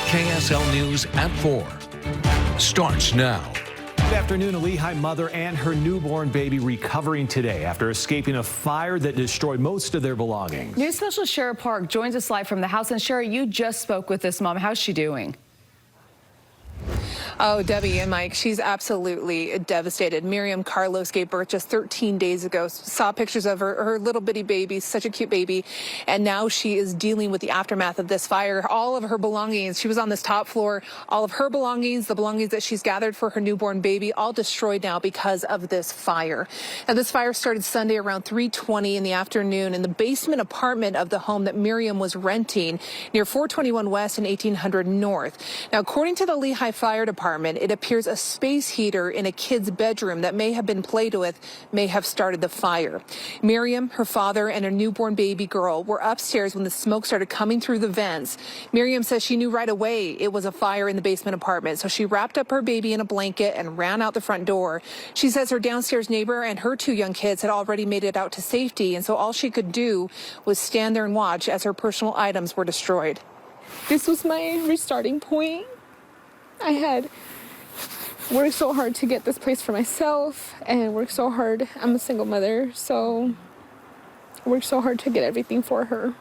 KSL News at 4 starts now. Good afternoon. A Lehigh mother and her newborn baby recovering today after escaping a fire that destroyed most of their belongings. News specialist Shara Park joins us live from the house. And Shara, you just spoke with this mom. How's she doing? Oh, Debbie and Mike, she's absolutely devastated. Miriam Carlos gave birth just 13 days ago. Saw pictures of her little bitty baby, such a cute baby. And now she is dealing with the aftermath of this fire. All of her belongings, she was on this top floor, all of her belongings, the belongings that she's gathered for her newborn baby, all destroyed now because of this fire. Now, this fire started Sunday around 3:20 in the afternoon in the basement apartment of the home that Miriam was renting near 421 West and 1800 North. Now, according to the Lehigh Fire Department, it appears a space heater in a kid's bedroom that may have been played with may have started the fire. Miriam, her father, and her newborn baby girl were upstairs when the smoke started coming through the vents. Miriam says she knew right away it was a fire in the basement apartment, so she wrapped up her baby in a blanket and ran out the front door. She says her downstairs neighbor and her two young kids had already made it out to safety, and so all she could do was stand there and watch as her personal items were destroyed. This was my restarting point. I had worked so hard to get this place for myself and worked so hard. I'm a single mother, so I worked so hard to get everything for her.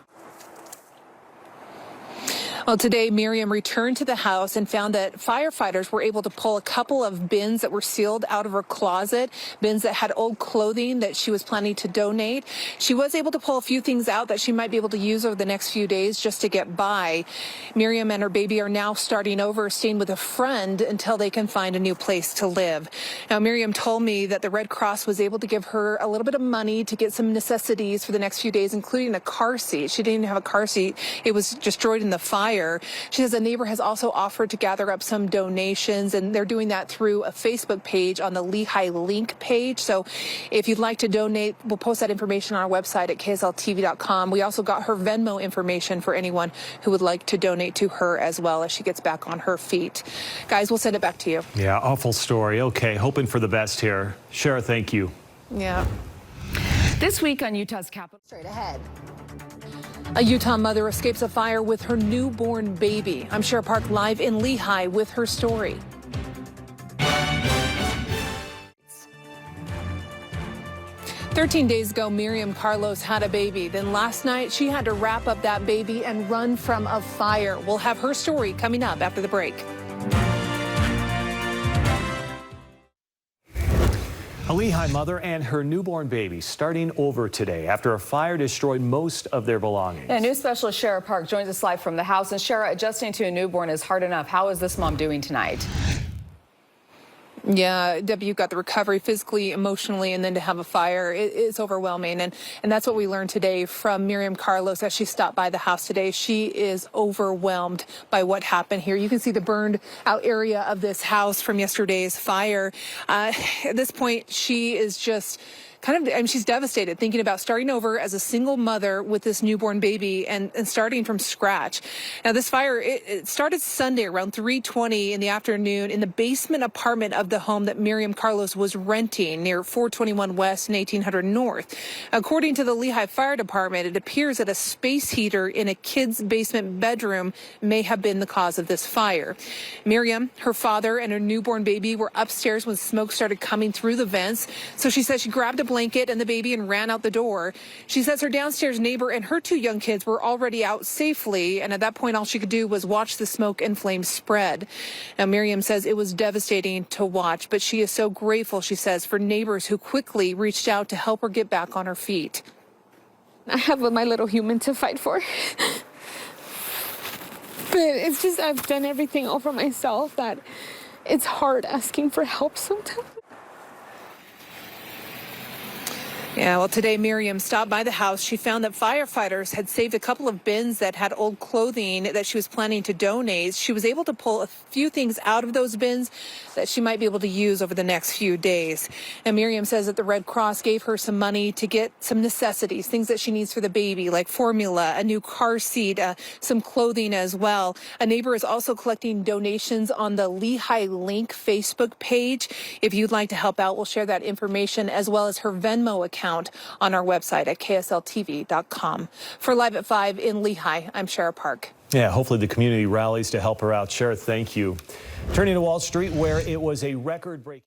Well, today, Miriam returned to the house and found that firefighters were able to pull a couple of bins that were sealed out of her closet, bins that had old clothing that she was planning to donate. She was able to pull a few things out that she might be able to use over the next few days just to get by. Miriam and her baby are now starting over, staying with a friend until they can find a new place to live. Now, Miriam told me that the Red Cross was able to give her a little bit of money to get some necessities for the next few days, including a car seat. She didn't have a car seat. It was destroyed in the fire. She says a neighbor has also offered to gather up some donations, and they're doing that through a Facebook page on the Lehigh Link page. So if you'd like to donate, we'll post that information on our website at KSL-TV.com. We also got her Venmo information for anyone who would like to donate to her as well as she gets back on her feet. Guys, we'll send it back to you. Yeah, awful story. Okay, hoping for the best here. Shara, thank you. Yeah. This week on Utah's Capitol. Straight ahead. A Utah mother escapes a fire with her newborn baby. I'm Shara Park live in Lehigh with her story. "13 days ago, Miriam Carlos had a baby. Then last night, she had to wrap up that baby and run from a fire. We'll have her story coming up after the break. A Lehigh mother and her newborn baby starting over today after a fire destroyed most of their belongings. And news specialist Shara Park joins us live from the house. And Shara, adjusting to a newborn is hard enough. How is this mom doing tonight? Yeah, Debbie, you've got the recovery physically, emotionally, and then to have a fire, it's overwhelming. And that's what we learned today from Miriam Carlos as she stopped by the house today. She is overwhelmed by what happened here. You can see the burned out area of this house from yesterday's fire. At this point, she is just she's devastated thinking about starting over as a single mother with this newborn baby and starting from scratch. Now, this fire, it started Sunday around 3:20 in the afternoon in the basement apartment of the home that Miriam Carlos was renting near 421 West and 1800 North. According to the Lehigh Fire Department, it appears that a space heater in a kid's basement bedroom may have been the cause of this fire. Miriam, her father, and her newborn baby were upstairs when smoke started coming through the vents. So she said she grabbed a blanket and the baby and ran out the door. She says her downstairs neighbor and her two young kids were already out safely, and at that point all she could do was watch the smoke and flames spread. Now, Miriam says it was devastating to watch, but she is so grateful, she says, for neighbors who quickly reached out to help her get back on her feet. I have my little human to fight for. But it's just I've done everything all for myself that it's hard asking for help sometimes. Yeah, well, today Miriam stopped by the house. She found that firefighters had saved a couple of bins that had old clothing that she was planning to donate. She was able to pull a few things out of those bins that she might be able to use over the next few days. And Miriam says that the Red Cross gave her some money to get some necessities, things that she needs for the baby, like formula, a new car seat, some clothing as well. A neighbor is also collecting donations on the Lehigh Link Facebook page. If you'd like to help out, we'll share that information as well as her Venmo account. account on our website at KSL-TV.com. For Live at 5 in Lehigh, I'm Shara Park. Yeah, hopefully the community rallies to help her out. Shara, thank you. Turning to Wall Street, where it was a record-breaking